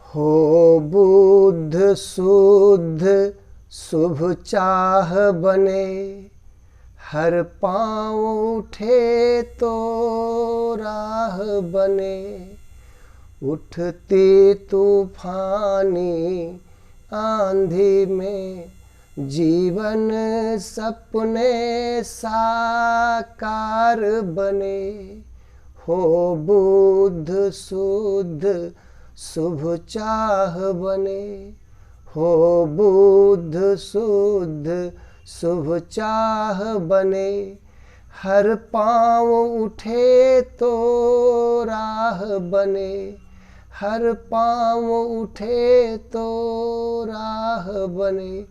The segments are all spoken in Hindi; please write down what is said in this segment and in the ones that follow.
हो बुद्ध शुद्ध शुभ चाह बने, हर पाँव उठे तो राह बने। उठती तूफानी आंधी में जीवन सपने साकार बने। हो बुद्ध शुद्ध शुभ चाह बने, हो बुद्ध शुद्ध शुभ चाह बने। हर पाँव उठे तो राह बने, हर पाँव उठे तो राह बने।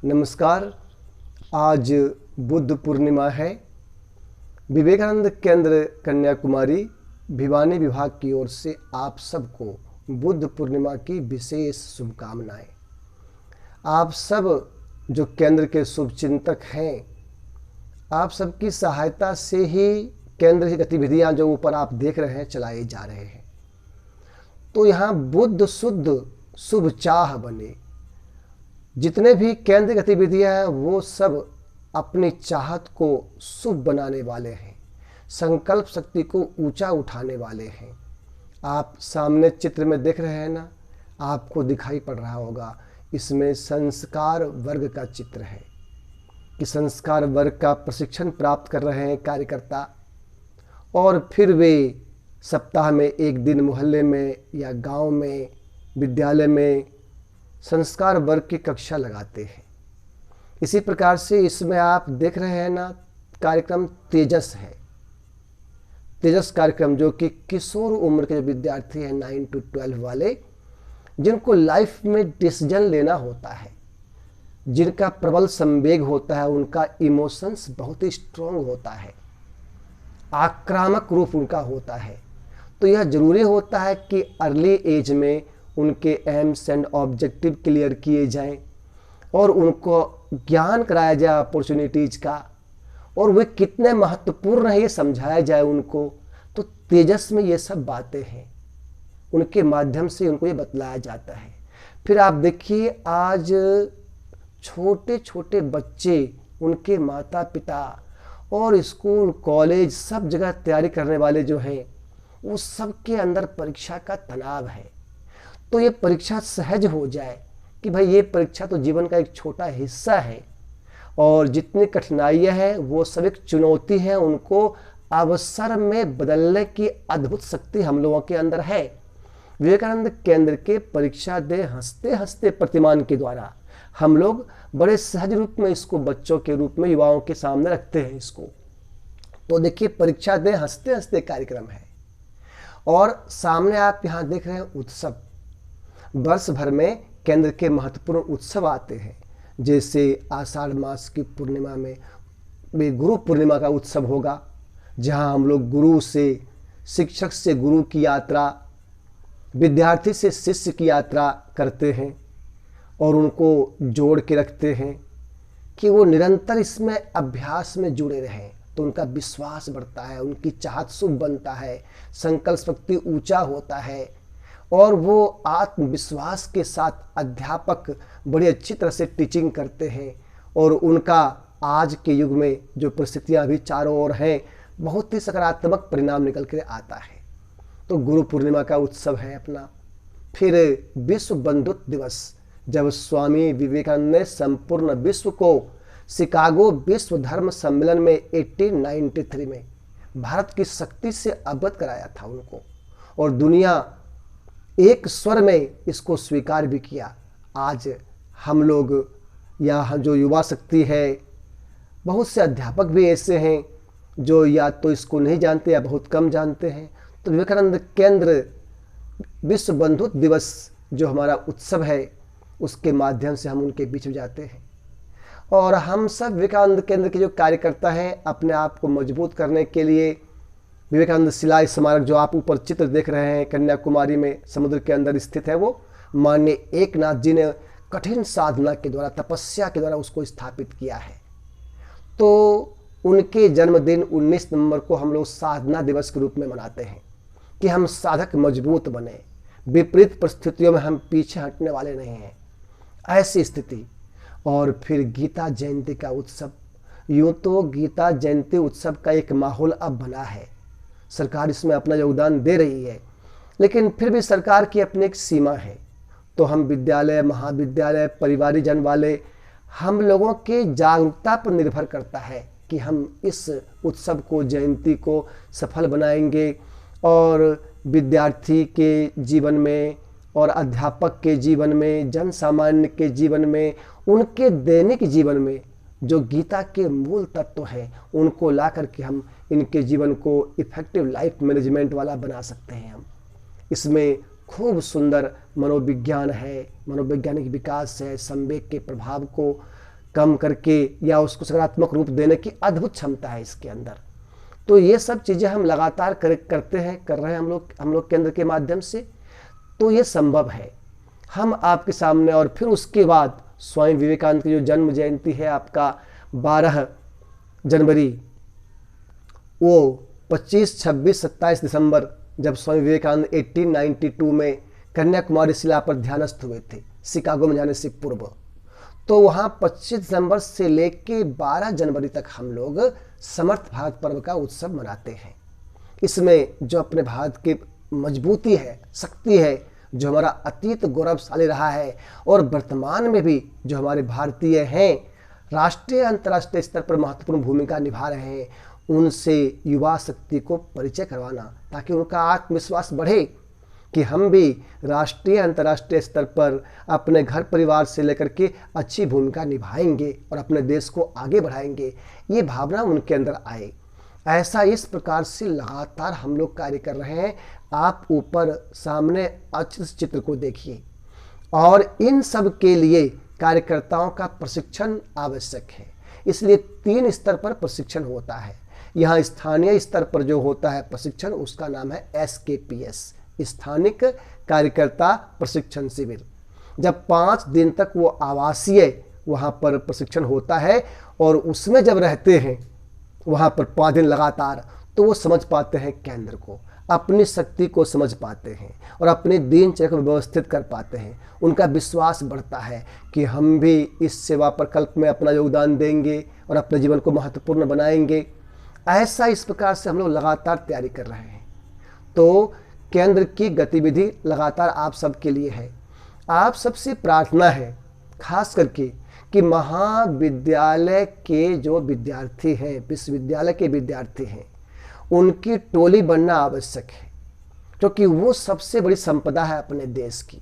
नमस्कार, आज बुद्ध पूर्णिमा है। विवेकानंद केंद्र कन्याकुमारी भिवानी विभाग की ओर से आप सबको बुद्ध पूर्णिमा की विशेष शुभकामनाएं। आप सब जो केंद्र के शुभचिंतक हैं, आप सबकी सहायता से ही केंद्र की गतिविधियां जो ऊपर आप देख रहे हैं चलाए जा रहे हैं। तो यहाँ बुद्ध शुद्ध शुभ चाह बने, जितने भी केंद्र गतिविधियां हैं वो सब अपनी चाहत को शुभ बनाने वाले हैं, संकल्प शक्ति को ऊंचा उठाने वाले हैं। आप सामने चित्र में देख रहे हैं ना, आपको दिखाई पड़ रहा होगा, इसमें संस्कार वर्ग का चित्र है कि संस्कार वर्ग का प्रशिक्षण प्राप्त कर रहे हैं कार्यकर्ता, और फिर वे सप्ताह में एक दिन मोहल्ले में या गांव में विद्यालय में संस्कार वर्ग की कक्षा लगाते हैं। इसी प्रकार से इसमें आप देख रहे हैं ना, कार्यक्रम तेजस है। तेजस कार्यक्रम जो कि किशोर उम्र के जो विद्यार्थी हैं 9 to 12 वाले, जिनको लाइफ में डिसीजन लेना होता है, जिनका प्रबल संवेग होता है, उनका इमोशंस बहुत ही स्ट्रॉन्ग होता है, आक्रामक रूप उनका होता है। तो यह जरूरी होता है कि अर्ली एज में उनके एम्स एंड ऑब्जेक्टिव क्लियर किए जाएं और उनको ज्ञान कराया जाए अपॉर्चुनिटीज का, और वे कितने महत्वपूर्ण है ये समझाया जाए उनको। तो तेजस में ये सब बातें हैं, उनके माध्यम से उनको ये बतलाया जाता है। फिर आप देखिए, आज छोटे छोटे बच्चे, उनके माता पिता और स्कूल कॉलेज सब जगह तैयारी करने वाले जो हैं, वो सब के अंदर परीक्षा का तनाव है। तो ये परीक्षा सहज हो जाए कि भाई ये परीक्षा तो जीवन का एक छोटा हिस्सा है, और जितनी कठिनाइयां हैं वो सब एक चुनौती है, उनको अवसर में बदलने की अद्भुत शक्ति हम लोगों के अंदर है। विवेकानंद केंद्र के परीक्षा दे हंसते हंसते प्रतिमान के द्वारा हम लोग बड़े सहज रूप में इसको बच्चों के रूप में युवाओं के सामने रखते हैं इसको। तो देखिए, परीक्षा दे हंसते हंसते कार्यक्रम है, और सामने आप यहाँ देख रहे हैं उत्सव। वर्ष भर में केंद्र के महत्वपूर्ण उत्सव आते हैं, जैसे आषाढ़ मास की पूर्णिमा में गुरु पूर्णिमा का उत्सव होगा, जहाँ हम लोग गुरु से, शिक्षक से गुरु की यात्रा, विद्यार्थी से शिष्य की यात्रा करते हैं और उनको जोड़ के रखते हैं कि वो निरंतर इसमें अभ्यास में जुड़े रहें। तो उनका विश्वास बढ़ता है, उनकी चाहत शुभ बनता है, संकल्प शक्ति ऊंचा होता है, और वो आत्मविश्वास के साथ अध्यापक बड़ी अच्छी तरह से टीचिंग करते हैं, और उनका आज के युग में जो परिस्थितियाँ अभी चारों ओर हैं, बहुत ही सकारात्मक परिणाम निकल कर आता है। तो गुरु पूर्णिमा का उत्सव है अपना। फिर विश्व बंधुत्व दिवस, जब स्वामी विवेकानंद ने संपूर्ण विश्व को शिकागो विश्व धर्म सम्मेलन में 1893 में भारत की शक्ति से अवगत कराया था उनको, और दुनिया एक स्वर में इसको स्वीकार भी किया। आज हम लोग, या जो युवा शक्ति है, बहुत से अध्यापक भी ऐसे हैं जो या तो इसको नहीं जानते या बहुत कम जानते हैं। तो विवेकानंद केंद्र विश्व बंधुत्व दिवस जो हमारा उत्सव है, उसके माध्यम से हम उनके बीच में जाते हैं, और हम सब विवेकानंद केंद्र के जो कार्यकर्ता हैं, अपने आप को मजबूत करने के लिए विवेकानंद शिला स्मारक जो आप ऊपर चित्र देख रहे हैं, कन्याकुमारी में समुद्र के अंदर स्थित है, वो माननीय एकनाथ जी ने कठिन साधना के द्वारा, तपस्या के द्वारा उसको स्थापित किया है। तो उनके जन्मदिन 19 नवंबर को हम लोग साधना दिवस के रूप में मनाते हैं कि हम साधक मजबूत बने, विपरीत परिस्थितियों में हम पीछे हटने वाले नहीं हैं। ऐसी स्थिति। और फिर गीता जयंती का उत्सव, यूँ तो गीता जयंती उत्सव का एक माहौल अब बना है, सरकार इसमें अपना योगदान दे रही है, लेकिन फिर भी सरकार की अपनी एक सीमा है। तो हम विद्यालय, महाविद्यालय, परिवारीजन वाले, हम लोगों के जागरूकता पर निर्भर करता है कि हम इस उत्सव को, जयंती को सफल बनाएंगे और विद्यार्थी के जीवन में और अध्यापक के जीवन में, जन सामान्य के जीवन में, उनके दैनिक जीवन में जो गीता के मूल तत्व हैं उनको ला करके हम इनके जीवन को इफेक्टिव लाइफ मैनेजमेंट वाला बना सकते हैं। हम इसमें खूब सुंदर मनोविज्ञान है, मनोवैज्ञानिक विकास है, संवेग के प्रभाव को कम करके या उसको सकारात्मक रूप देने की अद्भुत क्षमता है इसके अंदर। तो ये सब चीज़ें हम लगातार कर रहे हैं हम लोग केंद्र के माध्यम से। तो ये संभव है। हम आपके सामने, और फिर उसके बाद स्वामी विवेकानंद की जो जन्म जयंती है आपका 12 जनवरी, वो 25, 26, 27 दिसंबर, जब स्वामी विवेकानंद 1892 में कन्याकुमारी शिला पर ध्यानस्थ हुए थे, शिकागो में जाने से पूर्व। तो वहाँ 25 दिसंबर से लेके 12 जनवरी तक हम लोग समर्थ भारत पर्व का उत्सव मनाते हैं। इसमें जो अपने भारत की मजबूती है, शक्ति है, जो हमारा अतीत गौरवशाली रहा है और वर्तमान में भी जो हमारे भारतीय हैं राष्ट्रीय अंतर्राष्ट्रीय स्तर पर महत्वपूर्ण भूमिका निभा रहे हैं, उनसे युवा शक्ति को परिचय करवाना, ताकि उनका आत्मविश्वास बढ़े कि हम भी राष्ट्रीय अंतर्राष्ट्रीय स्तर पर अपने घर परिवार से लेकर के अच्छी भूमिका निभाएंगे और अपने देश को आगे बढ़ाएंगे। ये भावना उनके अंदर आए। ऐसा इस प्रकार से लगातार हम लोग कार्य कर रहे हैं। आप ऊपर सामने अच्छे चित्र को देखिए। और इन सब के लिए कार्यकर्ताओं का प्रशिक्षण आवश्यक है। इसलिए 3 स्तर पर प्रशिक्षण होता है। यहाँ स्थानीय स्तर पर जो होता है प्रशिक्षण, उसका नाम है SKPS, स्थानिक कार्यकर्ता प्रशिक्षण शिविर। जब 5 दिन तक वो आवासीय वहाँ पर प्रशिक्षण होता है और उसमें जब रहते हैं वहाँ पर 5 दिन लगातार, तो वो समझ पाते हैं केंद्र को, अपनी शक्ति को समझ पाते हैं और अपने दिनचर्या को व्यवस्थित कर पाते हैं। उनका विश्वास बढ़ता है कि हम भी इस सेवा प्रकल्प में अपना योगदान देंगे और अपने जीवन को महत्वपूर्ण बनाएंगे। ऐसा इस प्रकार से हम लोग लगातार तैयारी कर रहे हैं। तो केंद्र की गतिविधि लगातार आप सबके लिए है। आप सबसे प्रार्थना है खास करके कि महाविद्यालय के जो विद्यार्थी हैं, विश्वविद्यालय के विद्यार्थी हैं, उनकी टोली बनना आवश्यक है, क्योंकि वो सबसे बड़ी संपदा है अपने देश की।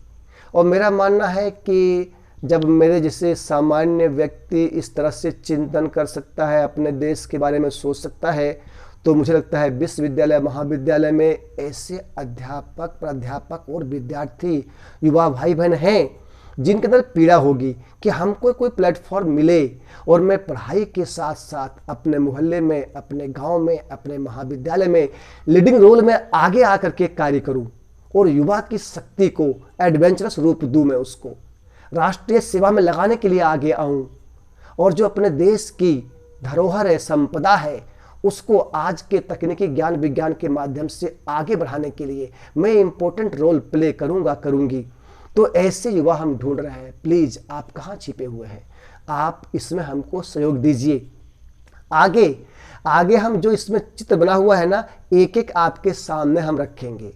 और मेरा मानना है कि जब मेरे जैसे सामान्य व्यक्ति इस तरह से चिंतन कर सकता है, अपने देश के बारे में सोच सकता है, तो मुझे लगता है विश्वविद्यालय, महाविद्यालय में ऐसे अध्यापक, प्राध्यापक और विद्यार्थी, युवा भाई बहन हैं जिनके अंदर पीड़ा होगी कि हमको कोई प्लेटफॉर्म मिले और मैं पढ़ाई के साथ साथ अपने मोहल्ले में, अपने गांव में, अपने महाविद्यालय में लीडिंग रोल में आगे आकर के कार्य करूं और युवा की शक्ति को एडवेंचरस रूप दूं, मैं उसको राष्ट्रीय सेवा में लगाने के लिए आगे आऊं और जो अपने देश की धरोहर है, संपदा है, उसको आज के तकनीकी ज्ञान विज्ञान के माध्यम से आगे बढ़ाने के लिए मैं इम्पोर्टेंट रोल प्ले करूंगी। तो ऐसे युवा हम ढूंढ रहे हैं। प्लीज़ आप कहाँ छिपे हुए हैं, आप इसमें हमको सहयोग दीजिए। आगे हम जो इसमें चित्र बना हुआ है ना, एक एक आपके सामने हम रखेंगे।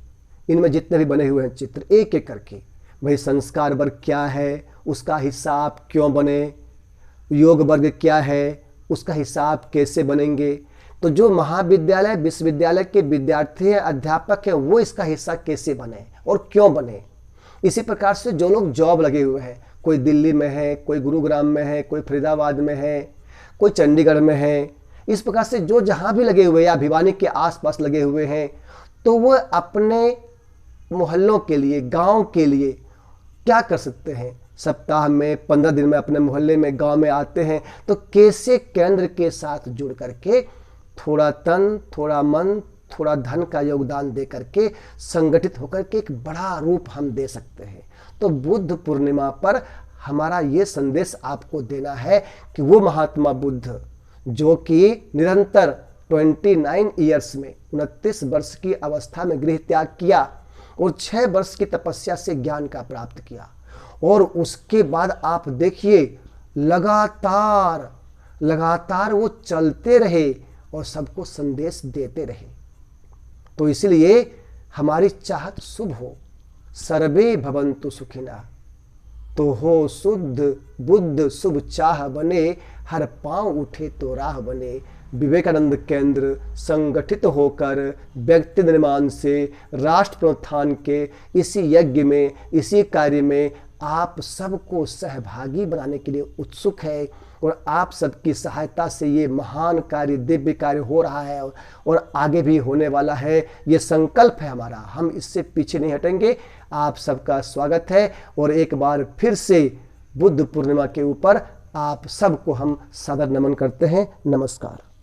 इनमें जितने भी बने हुए हैं चित्र, एक एक करके, भाई संस्कार वर्ग क्या है, उसका हिस्सा आप क्यों बने, योग वर्ग क्या है, उसका हिस्सा आप कैसे बनेंगे। तो जो महाविद्यालय, विश्वविद्यालय के विद्यार्थी हैं, अध्यापक हैं, वो इसका हिस्सा कैसे बने और क्यों बने। इसी प्रकार से जो लोग जॉब लगे हुए हैं, कोई दिल्ली में है, कोई गुरुग्राम में है, कोई फरीदाबाद में है, कोई चंडीगढ़ में है, इस प्रकार से जो जहाँ भी लगे हुए या भिवानी के आसपास लगे हुए हैं, तो वो अपने मोहल्लों के लिए, गांव के लिए क्या कर सकते हैं। सप्ताह में 15 दिन में अपने मोहल्ले में, गांव में आते हैं, तो कैसे केंद्र के साथ जुड़ करके थोड़ा तन, थोड़ा मन, थोड़ा धन का योगदान दे करके संगठित होकर के एक बड़ा रूप हम दे सकते हैं। तो बुद्ध पूर्णिमा पर हमारा ये संदेश आपको देना है कि वो महात्मा बुद्ध जो कि निरंतर 29 ईयर्स में, 29 वर्ष की अवस्था में गृह त्याग किया, और 6 वर्ष की तपस्या से ज्ञान का प्राप्त किया। और उसके बाद आप देखिए लगातार लगातार वो चलते रहे और सबको संदेश देते रहे। तो इसलिए हमारी चाहत शुभ हो, सर्वे भवन्तु सुखिनः, तो हो शुद्ध बुद्ध शुभ चाह बने, हर पांव उठे तो राह बने। विवेकानंद केंद्र संगठित होकर व्यक्ति निर्माण से राष्ट्र पुनरुत्थान के इसी यज्ञ में, इसी कार्य में आप सबको सहभागी बनाने के लिए उत्सुक है। और आप सबकी सहायता से ये महान कार्य, दिव्य कार्य हो रहा है और आगे भी होने वाला है। ये संकल्प है हमारा, हम इससे पीछे नहीं हटेंगे। आप सबका स्वागत है और एक बार फिर से बुद्ध पूर्णिमा के ऊपर आप सबको हम सादर नमन करते हैं। नमस्कार।